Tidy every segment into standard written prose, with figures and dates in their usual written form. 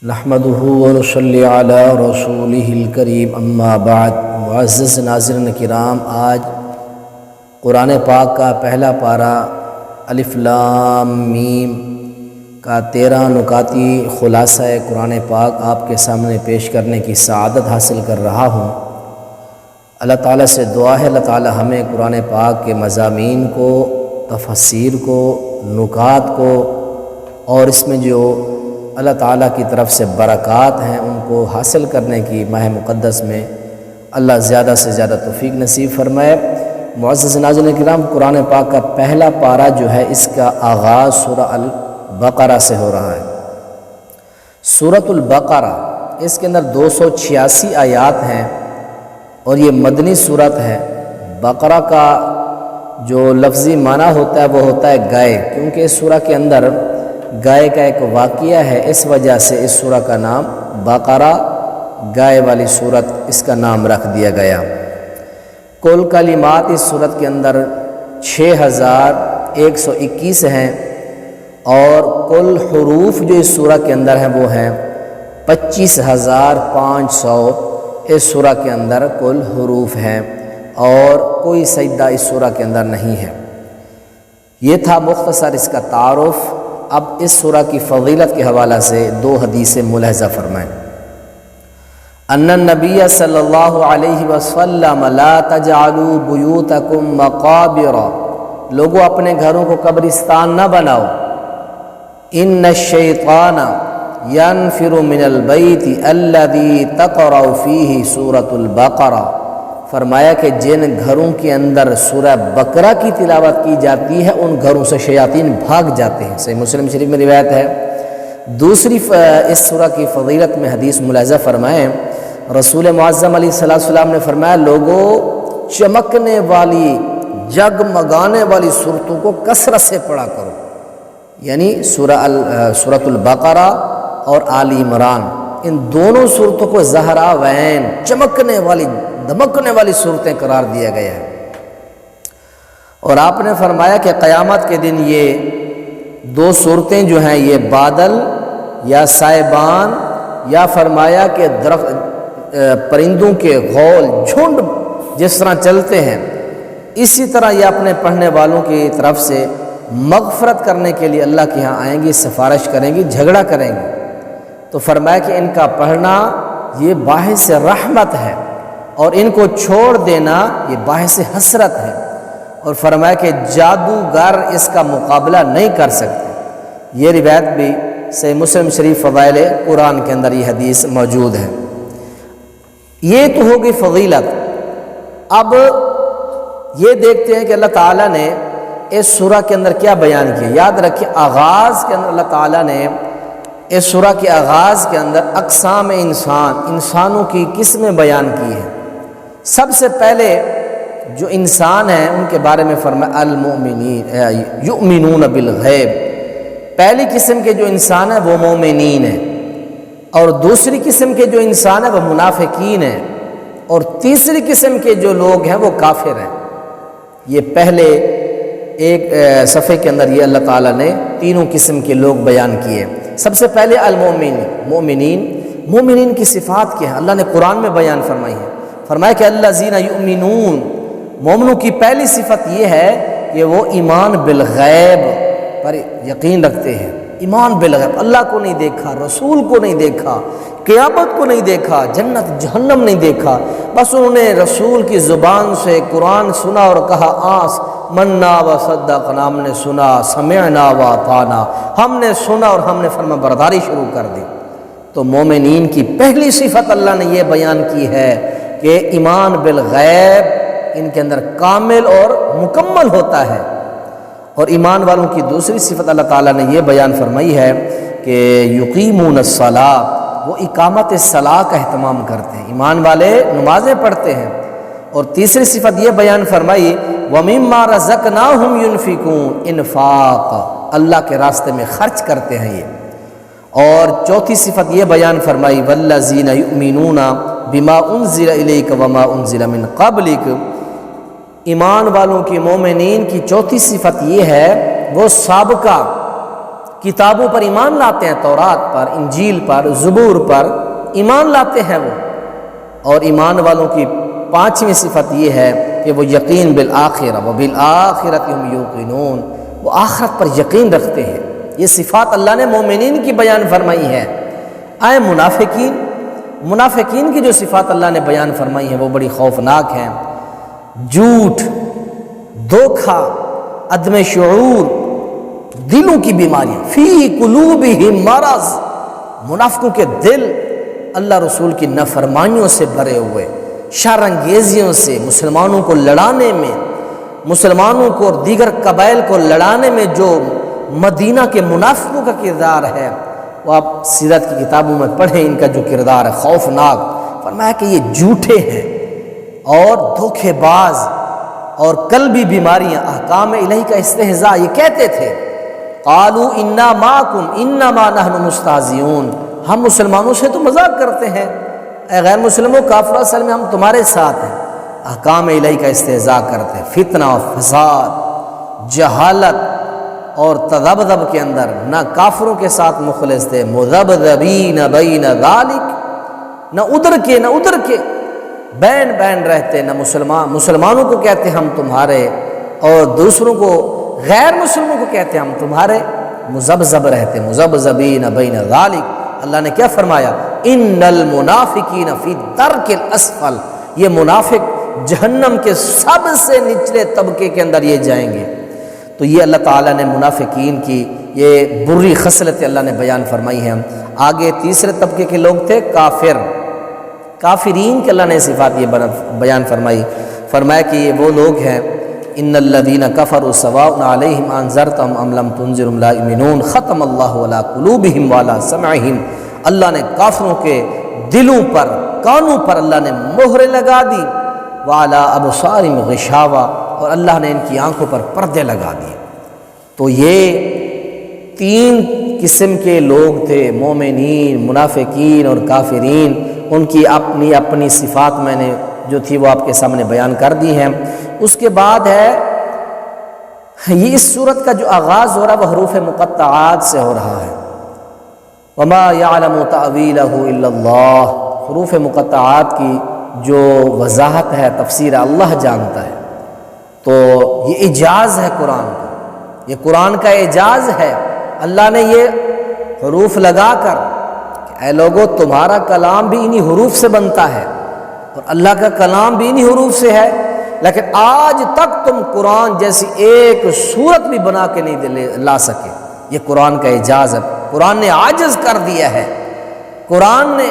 نحمدہ ونصلی علی رسولہ الکریم اما بعد۔ معزز ناظرین کرام، آج قرآن پاک کا پہلا پارہ الف لام میم کا 13 نکاتی خلاصہ قرآن پاک آپ کے سامنے پیش کرنے کی سعادت حاصل کر رہا ہوں۔ اللہ تعالیٰ سے دعا ہے اللہ تعالیٰ ہمیں قرآن پاک کے مضامین کو، تفسیر کو، نکات کو اور اس میں جو اللہ تعالیٰ کی طرف سے برکات ہیں ان کو حاصل کرنے کی ماہ مقدس میں اللہ زیادہ سے زیادہ توفیق نصیب فرمائے۔ معزز ناظرین کرام، قرآن پاک کا پہلا پارہ جو ہے اس کا آغاز سورہ البقرہ سے ہو رہا ہے۔ سورۃ البقرہ، اس کے اندر 286 آیات ہیں اور یہ مدنی صورت ہے۔ بقرہ کا جو لفظی معنی ہوتا ہے وہ ہوتا ہے گائے، کیونکہ اس سورہ کے اندر گائے کا ایک واقعہ ہے، اس وجہ سے اس سورہ کا نام بقرہ، گائے والی سورت اس کا نام رکھ دیا گیا۔ کل کلمات اس سورت کے اندر 6121 ہیں اور کل حروف جو اس سورہ کے اندر ہیں وہ ہیں 25500 اس سورہ کے اندر کل حروف ہیں اور کوئی سجدہ اس سورہ کے اندر نہیں ہے۔ یہ تھا مختصر اس کا تعارف۔ اب اس سورہ کی فضیلت کے حوالہ سے 2 حدیثیں ملاحظہ فرمائیں۔ ان النبی صلی اللہ علیہ وسلم لا تجعلوا بیوتکم مقابر، لوگوں اپنے گھروں کو قبرستان نہ بناؤ۔ ان الشیطان ينفر من البیت الذی تقرأ فیہ سورۃ البقرہ، فرمایا کہ جن گھروں کے اندر سورہ بقرہ کی تلاوت کی جاتی ہے ان گھروں سے شیاطین بھاگ جاتے ہیں۔ صحیح مسلم شریف میں روایت ہے۔ دوسری اس سورہ کی فضیلت میں حدیث ملاحظہ فرمائیں، رسول معظم علیہ السلام نے فرمایا، لوگوں چمکنے والی، جگمگانے والی صورتوں کو کثرت سے پڑھا کرو، یعنی سورۃ البقرہ اور آل عمران، ان دونوں صورتوں کو زہراوین، چمکنے والی، دمکنے والی صورتیں قرار دیا گیا ہے۔ اور آپ نے فرمایا کہ قیامت کے دن یہ 2 صورتیں جو ہیں یہ بادل یا سائبان یا فرمایا کہ پرندوں کے غول، جھنڈ جس طرح چلتے ہیں، اسی طرح یہ اپنے پڑھنے والوں کی طرف سے مغفرت کرنے کے لیے اللہ کے ہاں آئیں گی، سفارش کریں گی، جھگڑا کریں گی۔ تو فرمایا کہ ان کا پڑھنا یہ باعث رحمت ہے اور ان کو چھوڑ دینا یہ باعث حسرت ہے، اور فرمایا کہ جادوگر اس کا مقابلہ نہیں کر سکتے۔ یہ روایت بھی صحیح مسلم شریف فضائل قرآن کے اندر یہ حدیث موجود ہے۔ یہ تو ہوگی فضیلت۔ اب یہ دیکھتے ہیں کہ اللہ تعالیٰ نے اس سورہ کے اندر کیا بیان کیا۔ یاد رکھیں، آغاز کے اندر اللہ تعالیٰ نے اس سورہ کے آغاز کے اندر اقسام انسانوں کی قسمیں بیان کی ہیں۔ سب سے پہلے جو انسان ہیں ان کے بارے میں فرمایا المؤمنین یؤمنون بالغیب، پہلی قسم کے جو انسان ہیں وہ مومنین ہیں، اور دوسری قسم کے جو انسان ہیں وہ منافقین ہیں، اور تیسری قسم کے جو لوگ ہیں وہ کافر ہیں۔ یہ پہلے ایک صفحے کے اندر یہ اللہ تعالیٰ نے تینوں قسم کے لوگ بیان کیے۔ سب سے پہلے مومنین کی صفات کیا ہیں اللہ نے قرآن میں بیان فرمائی ہے۔ فرمایا کہ الذین یؤمنون، مومنوں کی پہلی صفت یہ ہے کہ وہ ایمان بالغیب پر یقین رکھتے ہیں۔ ایمان بالغیب، اللہ کو نہیں دیکھا، رسول کو نہیں دیکھا، قیامت کو نہیں دیکھا، جنت جہنم نہیں دیکھا، بس انہوں نے رسول کی زبان سے قرآن سنا اور کہا منا و صدقنا، ہم نے سنا، سمعنا و اطعنا، ہم نے سنا اور ہم نے فرما برداری شروع کر دی۔ تو مومنین کی پہلی صفت اللہ نے یہ بیان کی ہے کہ ایمان بالغیب ان کے اندر کامل اور مکمل ہوتا ہے۔ اور ایمان والوں کی دوسری صفت اللہ تعالیٰ نے یہ بیان فرمائی ہے کہ یقیمون الصلاۃ، وہ اقامت صلاح کا اہتمام کرتے ہیں، ایمان والے نمازیں پڑھتے ہیں۔ اور تیسری صفت یہ بیان فرمائی وَمِمَّا رَزَقْنَاهُمْ يُنْفِقُونَ، انفاق، اللہ کے راستے میں خرچ کرتے ہیں یہ۔ اور چوتھی صفت یہ بیان فرمائی وَالَّذِينَ يُؤْمِنُونَ بِمَا أُنزِلَ إِلَيْكَ وَمَا أُنزِلَ مِن قَبْلِكَ، ایمان والوں کی، مومنین کی چوتھی صفت یہ ہے وہ سابقہ کتابوں پر ایمان لاتے ہیں، تورات پر، انجیل پر، زبور پر ایمان لاتے ہیں وہ، اور ایمان والوں کی پانچویں صفت یہ ہے کہ وہ یقین بالآخرہ، وبالآخرۃ هم یوقنون، وہ آخرت پر یقین رکھتے ہیں۔ یہ صفات اللہ نے مومنین کی بیان فرمائی ہے۔ آئے منافقین کی جو صفات اللہ نے بیان فرمائی ہیں وہ بڑی خوفناک ہیں۔ جھوٹ، دھوکہ، عدم شعور، دلوں کی بیماریاں، فی قلوبہم مرض، منافقوں کے دل اللہ رسول کی نافرمانیوں سے بھرے ہوئے، شر انگیزیوں سے، مسلمانوں کو لڑانے میں، مسلمانوں کو اور دیگر قبائل کو لڑانے میں جو مدینہ کے منافقوں کا کردار ہے، وہ آپ سیرت کی کتابوں میں پڑھیں، ان کا جو کردار ہے خوفناک۔ فرمایا کہ یہ جھوٹے ہیں اور دھوکے باز اور قلبی بیماریاں، احکام الہی کا استہزاء۔ یہ کہتے تھے قالوا انا معکم انما نحن مستہزئون، ہم مسلمانوں سے تو مذاق کرتے ہیں، اے غیر مسلموں، کافروں، اصل میں ہم تمہارے ساتھ ہیں۔ احکام الہی کا استہزاء کرتے ہیں، فتنہ و فساد، جہالت اور تذبذب کے اندر، نہ کافروں کے ساتھ مخلص تھے، مذبذبین بین ذالک، نہ ادھر کے نہ ادھر کے، بین رہتے، نہ مسلمانوں کو کہتے ہم تمہارے اور دوسروں کو، غیر مسلموں کو کہتے ہم تمہارے، مذبذب رہتے، مذبذبین بین ذالک۔ اللہ نے کیا فرمایا؟ ان المنافقین فی الدرک الاسفل، یہ منافق جہنم کے سب سے نچلے طبقے کے اندر یہ جائیں گے۔ تو یہ اللہ تعالیٰ نے منافقین کی یہ بری خصلت اللہ نے بیان فرمائی ہے۔ آگے تیسرے طبقے کے لوگ تھے کافرین کے اللہ نے صفات یہ بیان فرمائی، فرمایا کہ یہ وہ لوگ ہیں، ان الذین کفروا سواء علیہم انذرتہم ام لم تنذرہم لا یؤمنون، ختم اللہ علی قلوبہم وعلی سمعہم، اللہ نے کافروں کے دلوں پر، کانوں پر اللہ نے مہریں لگا دی، وعلی ابصارہم غشاوہ، اور اللہ نے ان کی آنکھوں پر پردے لگا دیے۔ تو یہ تین قسم کے لوگ تھے، مومنین، منافقین اور کافرین۔ ان کی اپنی اپنی صفات میں نے جو تھی وہ آپ کے سامنے بیان کر دی ہیں۔ اس کے بعد ہے یہ اس صورت کا جو آغاز ہو رہا ہے وہ حروف مقطعات سے ہو رہا ہے، وما یعلم تأویلہ الا اللہ، حروف مقطعات کی جو وضاحت ہے، تفسیر اللہ جانتا ہے۔ تو یہ اعجاز ہے قرآن کا، یہ قرآن کا اعجاز ہے۔ اللہ نے یہ حروف لگا کر کہ اے لوگو تمہارا کلام بھی انہی حروف سے بنتا ہے اور اللہ کا کلام بھی انہی حروف سے ہے، لیکن آج تک تم قرآن جیسی ایک صورت بھی بنا کے نہیں لا سکے۔ یہ قرآن کا اعجاز ہے، قرآن نے عاجز کر دیا ہے، قرآن نے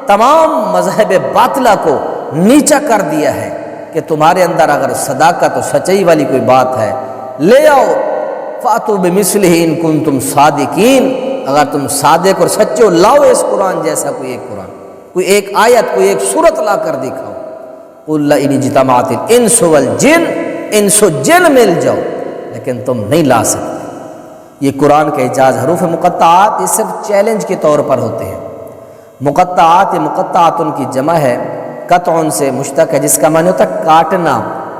تمام مذہب باطلہ کو نیچا کر دیا ہے کہ تمہارے اندر اگر صداقت و سچائی والی کوئی بات ہے لے آؤ، فاتوا بمثلہ ان کنتم صادقین، اگر تم صادق اور سچے ہو لاؤ اس قرآن جیسا کوئی ایک قرآن، کوئی ایک آیت، کوئی ایک سورت لا کر دکھاؤ۔ قل لئن اجتمعت الانس والجن، انس و جن مل جاؤ لیکن تم نہیں لا سکتے۔ یہ قرآن کا اعجاز۔ حروف مقطعات یہ صرف چیلنج کے طور پر ہوتے ہیں۔ مقطعات، یہ مقطعات ان کی جمع ہے، قطع سے مشتق ہے جس کا معنی ہوتا ہے کاٹنا،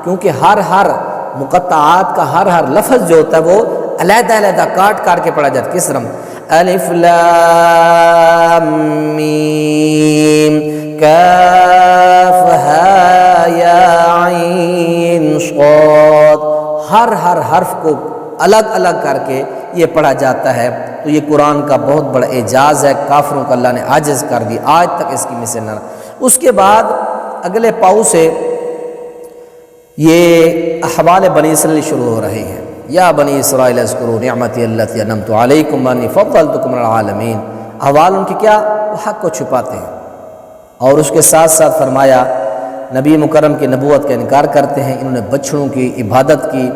کیونکہ ہر مقطعات کا ہر لفظ جو ہوتا ہے وہ علیحدہ علیحدہ کاٹ کے پڑھا جاتا ہے۔ کس طرح؟ الف لام میم کاف ہا یا عین صاد، ہر حرف کو الگ الگ کر کے یہ پڑھا جاتا ہے۔ تو یہ قرآن کا بہت بڑا اعجاز ہے، کافروں کا اللہ نے عاجز کر دی، آج تک اس کی مثل نہ۔ اس کے بعد اگلے پاؤ سے یہ احوال بنی اسرائیل شروع ہو رہے ہیں۔ یا بنی اسرائیل اذکروا نعمتی التی انعمت علیکم وانی فضلتکم علی العالمین۔ احوال ان کی کیا؟ وہ حق کو چھپاتے ہیں، اور اس کے ساتھ ساتھ فرمایا نبی مکرم کی نبوت کا انکار کرتے ہیں، انہوں نے بچڑوں کی عبادت کی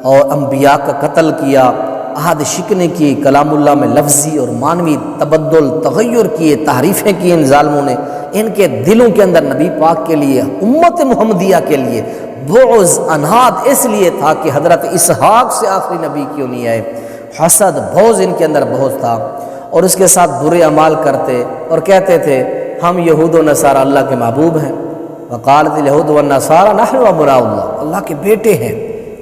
اور انبیاء کا قتل کیا، عہد شکنی کی، کلام اللہ میں لفظی اور معنوی تبدل تغیر کیے، تحریفیں کی ان ظالموں نے۔ ان کے دلوں کے اندر نبی پاک کے لیے، امت محمدیہ کے لیے بغض، اناد اس لیے تھا کہ حضرت اسحاق سے آخری نبی کیوں نہیں آئے۔ حسد، بغض ان کے اندر بہت تھا، اور اس کے ساتھ برے اعمال کرتے اور کہتے تھے ہم یہود و نصارہ اللہ کے محبوب ہیں۔ وقالت الیہود والنصارى نحن ابناء اللہ، اللہ کے بیٹے ہیں،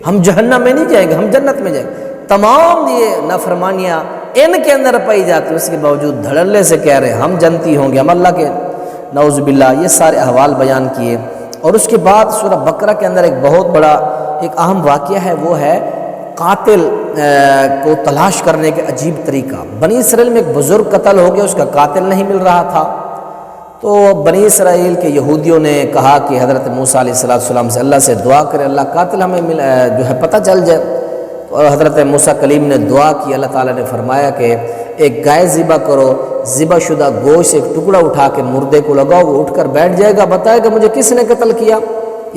ہم جہنم میں نہیں جائیں گے، ہم جنت میں جائیں گے۔ تمام یہ نافرمانیاں ان کے اندر پائی جاتی، اس کے باوجود دھڑلے سے کہہ رہے ہم جنتی ہوں گے، ہم اللہ کے، نعوذ باللہ، یہ سارے احوال بیان کیے۔ اور اس کے بعد سورہ بقرہ کے اندر ایک بہت بڑا ایک اہم واقعہ ہے، وہ ہے قاتل کو تلاش کرنے کے عجیب طریقہ۔ بنی اسرائیل میں ایک بزرگ قتل ہو گیا، اس کا قاتل نہیں مل رہا تھا، تو بنی اسرائیل کے یہودیوں نے کہا کہ حضرت موسیٰ علیہ السلام سے اللہ سے دعا کرے، اللہ قاتل ہمیں جو ہے پتہ چل جائے۔ تو حضرت موسیٰ کلیم نے دعا کی، اللہ تعالیٰ نے فرمایا کہ ایک گائے ذبح کرو، ذبح شدہ گوشت ایک ٹکڑا اٹھا کے مردے کو لگاؤ، وہ اٹھ کر بیٹھ جائے گا، بتائے گا مجھے کس نے قتل کیا۔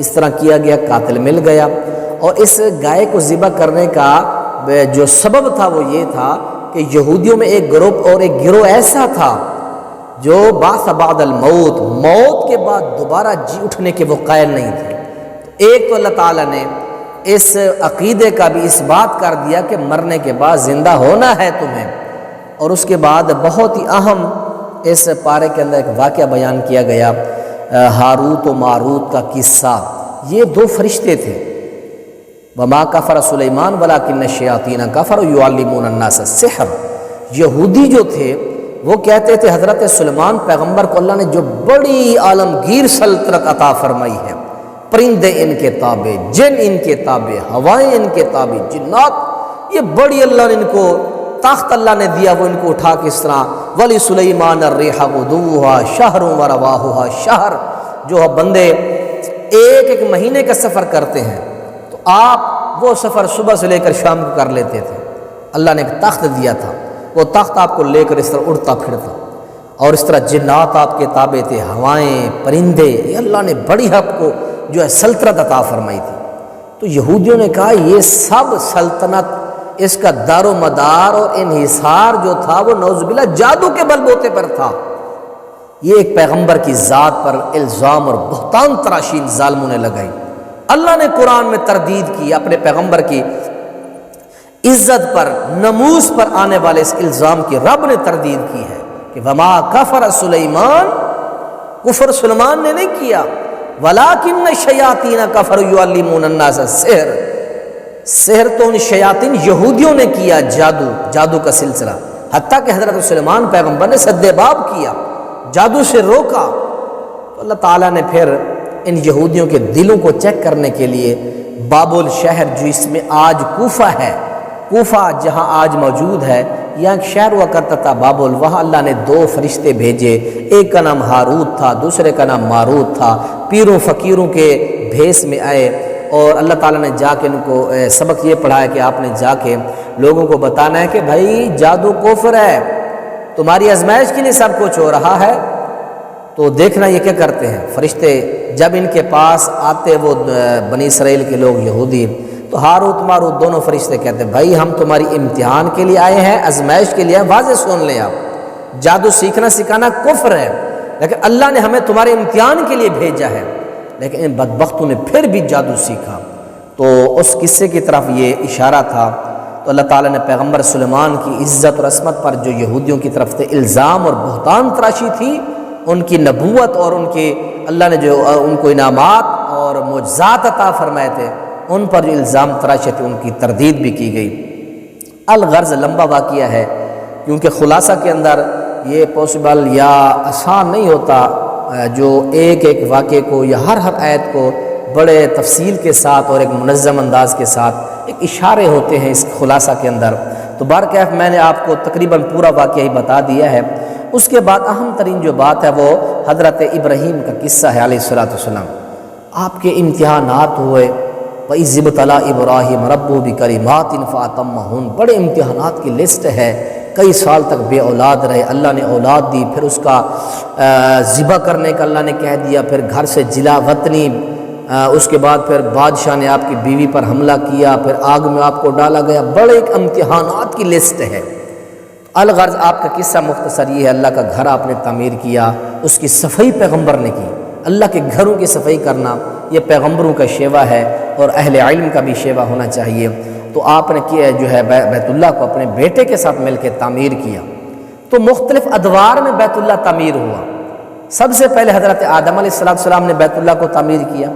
اس طرح کیا گیا، قاتل مل گیا۔ اور اس گائے کو ذبح کرنے کا جو سبب تھا وہ یہ تھا کہ یہودیوں میں ایک گروپ اور ایک گروہ ایسا تھا جو بعث بعد الموت، موت کے بعد دوبارہ جی اٹھنے کے وہ قائل نہیں تھے۔ ایک تو اللہ تعالیٰ نے اس عقیدے کا بھی اس بات کر دیا کہ مرنے کے بعد زندہ ہونا ہے تمہیں۔ اور اس کے بعد بہت ہی اہم اس پارے کے اندر ایک واقعہ بیان کیا گیا، ہاروت و ماروت کا قصہ۔ یہ دو فرشتے تھے، وما کفر سلیمان ولکن الشیاطین کفروا یعلمون الناس السحر۔ یہودی جو تھے وہ کہتے تھے حضرت سلیمان پیغمبر کو اللہ نے جو بڑی عالمگیر سلطنت عطا فرمائی ہے، پرندے ان کے تابع، جن ان کے تابع، ہوائیں ان کے تابع، جنات، یہ بڑی اللہ نے ان کو تخت اللہ نے دیا، وہ ان کو اٹھا کے اس طرح ولی سلیمان الریح غدوها شہر ورواحها شہر، جو بندے ایک ایک مہینے کا سفر کرتے ہیں تو آپ وہ سفر صبح سے لے کر شام کو کر لیتے تھے۔ اللہ نے ایک تخت دیا تھا، وہ تخت آپ کو لے کر اس طرح اڑتا پھرتا، اور اس طرح جنات آپ کے تابع تھے، ہوائیں، پرندے، یہ اللہ نے بڑی آپ کو جو ہے سلطنت عطا فرمائی تھی۔ تو یہودیوں نے کہا یہ سب سلطنت، اس کا دار و مدار اور انحصار جو تھا وہ نعوذ باللہ جادو کے بل بوتے پر تھا۔ یہ ایک پیغمبر کی ذات پر الزام اور بہتان تراشی ظالموں نے لگائی۔ اللہ نے قرآن میں تردید کی، اپنے پیغمبر کی عزت پر، نموز پر آنے والے اس الزام کی رب نے تردید کی ہے کہ وما کفر سلیمان، کفر سلیمان نے نہیں کیا، ولیکن الشیاطین کفروا یعلمون الناس السحر، سحر تو ان شیاطین یہودیوں نے کیا، جادو کا سلسلہ، حتیٰ کہ حضرت سلیمان پیغمبر نے سد باب کیا، جادو سے روکا۔ تو اللہ تعالیٰ نے پھر ان یہودیوں کے دلوں کو چیک کرنے کے لیے بابل شہر، جو اس میں آج کوفہ ہے، کوفہ جہاں آج موجود ہے، یہاں ایک شہر ہوا کرتا تھا بابل، وہاں اللہ نے دو فرشتے بھیجے، ایک کا نام ہاروت تھا، دوسرے کا نام ماروت تھا، پیروں فقیروں کے بھیس میں آئے، اور اللہ تعالیٰ نے جا کے ان کو سبق یہ پڑھایا کہ آپ نے جا کے لوگوں کو بتانا ہے کہ بھائی جادو کفر ہے، تمہاری آزمائش کے لیے سب کچھ ہو رہا ہے۔ تو دیکھنا یہ کیا کرتے ہیں فرشتے، جب ان کے پاس آتے وہ بنی اسرائیل کے لوگ یہودی، تو ہاروت ماروت دونوں فرشتے کہتے ہیں بھائی ہم تمہاری امتحان کے لیے آئے ہیں، آزمائش کے لیے، واضح سن لیں آپ، جادو سیکھنا سکھانا کفر ہے، لیکن اللہ نے ہمیں تمہارے امتحان کے لیے بھیجا ہے۔ لیکن ان بدبختوں نے پھر بھی جادو سیکھا۔ تو اس قصے کی طرف یہ اشارہ تھا۔ تو اللہ تعالیٰ نے پیغمبر سلیمان کی عزت اور عصمت پر جو یہودیوں کی طرف سے الزام اور بہتان تراشی تھی، ان کی نبوت اور ان کے اللہ نے جو ان کو انعامات اور معجزات عطا فرمائے تھے، ان پر جو الزام تراشے تھے ان کی تردید بھی کی گئی۔ الغرض لمبا واقعہ ہے، کیونکہ خلاصہ کے اندر یہ پاسبل یا آسان نہیں ہوتا جو ایک ایک واقعے کو یا ہر آیت کو بڑے تفصیل کے ساتھ اور ایک منظم انداز کے ساتھ ایک اشارے ہوتے ہیں اس خلاصہ کے اندر۔ تو بارکیف میں نے آپ کو تقریباً پورا واقعہ ہی بتا دیا ہے۔ اس کے بعد اہم ترین جو بات ہے وہ حضرت ابراہیم کا قصہ ہے علیہ السلام۔ آپ کے امتحانات ہوئے، وَإِذِ ابْتَلَىٰ إِبْرَاهِيمَ رَبُّهُ بِكَلِمَاتٍ فَأَتَمَّهُنَّ، بڑے امتحانات کی لسٹ ہے، کئی سال تک بے اولاد رہے، اللہ نے اولاد دی، پھر اس کا ذبح کرنے کا اللہ نے کہہ دیا، پھر گھر سے جلا وطنی، اس کے بعد پھر بادشاہ نے آپ کی بیوی پر حملہ کیا، پھر آگ میں آپ کو ڈالا گیا، بڑے ایک امتحانات کی لسٹ ہے۔ الغرض آپ کا قصہ مختصر یہ ہے، اللہ کا گھر آپ نے تعمیر کیا، اس کی صفائی پیغمبر نے کی۔ اللہ کے گھروں کی صفائی کرنا یہ پیغمبروں کا شیوا ہے اور اہل علم کا بھی شیوا ہونا چاہیے۔ تو آپ نے کیا جو ہے بیت اللہ کو اپنے بیٹے کے ساتھ مل کے تعمیر کیا۔ تو مختلف ادوار میں بیت اللہ تعمیر ہوا۔ سب سے پہلے حضرت آدم علیہ السلام نے بیت اللہ کو تعمیر کیا،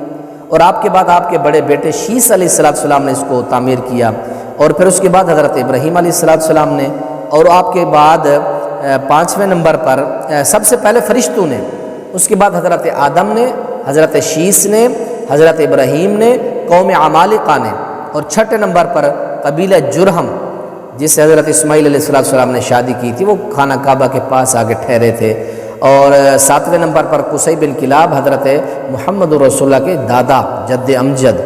اور آپ کے بعد آپ کے بڑے بیٹے شیس علیہ السلام نے اس کو تعمیر کیا، اور پھر اس کے بعد حضرت ابراہیم علیہ السلام نے، اور آپ کے بعد 5ویں نمبر پر سب سے پہلے فرشتوں نے، اس کے بعد حضرت آدم نے، حضرت شیس نے، حضرت ابراہیم نے، قوم عمالقہ نے، اور 6 نمبر پر قبیلہ جرہم جس سے حضرت اسماعیل علیہ السلام نے شادی کی تھی، وہ خانہ کعبہ کے پاس آ کے ٹھہرے تھے، اور 7ویں نمبر پر قصی بن کلاب حضرت محمد رسول اللہ کے دادا جد امجد،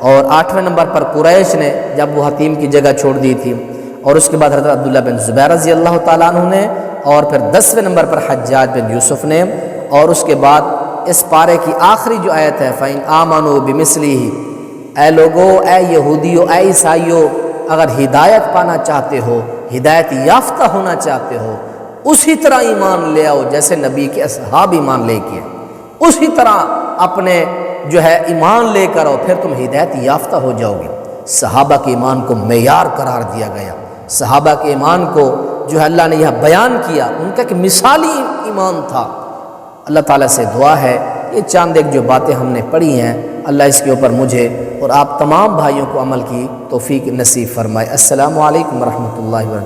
اور 8ویں نمبر پر قریش نے جب وہ حتیم کی جگہ چھوڑ دی تھی، اور اس کے بعد حضرت عبداللہ بن زبیر رضی اللہ تعالیٰ عنہ نے، اور پھر 10ویں نمبر پر حجاج بن یوسف نے، اور اس کے بعد اس پارے کی آخری جو آیت ہے فَإِنْ آمَنُوا بِمِثْلِهِ، اے لوگو، اے یہودیو، اے عیسائیو، اگر ہدایت پانا چاہتے ہو، ہدایت یافتہ ہونا چاہتے ہو، اسی طرح ایمان لے آؤ جیسے نبی کے اصحاب ایمان لے کے، اسی طرح اپنے جو ہے ایمان لے کر آؤ، پھر تم ہدایت یافتہ ہو جاؤ گے۔ صحابہ کے ایمان کو معیار قرار دیا گیا، صحابہ کے ایمان کو جو ہے اللہ نے یہاں بیان کیا، ان کا ایک مثالی ایمان تھا۔ اللہ تعالیٰ سے دعا ہے یہ چاند ایک جو باتیں ہم نے پڑھی ہیں، اللہ اس کے اوپر مجھے اور آپ تمام بھائیوں کو عمل کی توفیق نصیب فرمائے۔ السلام علیکم ورحمۃ اللہ وبرکاتہ۔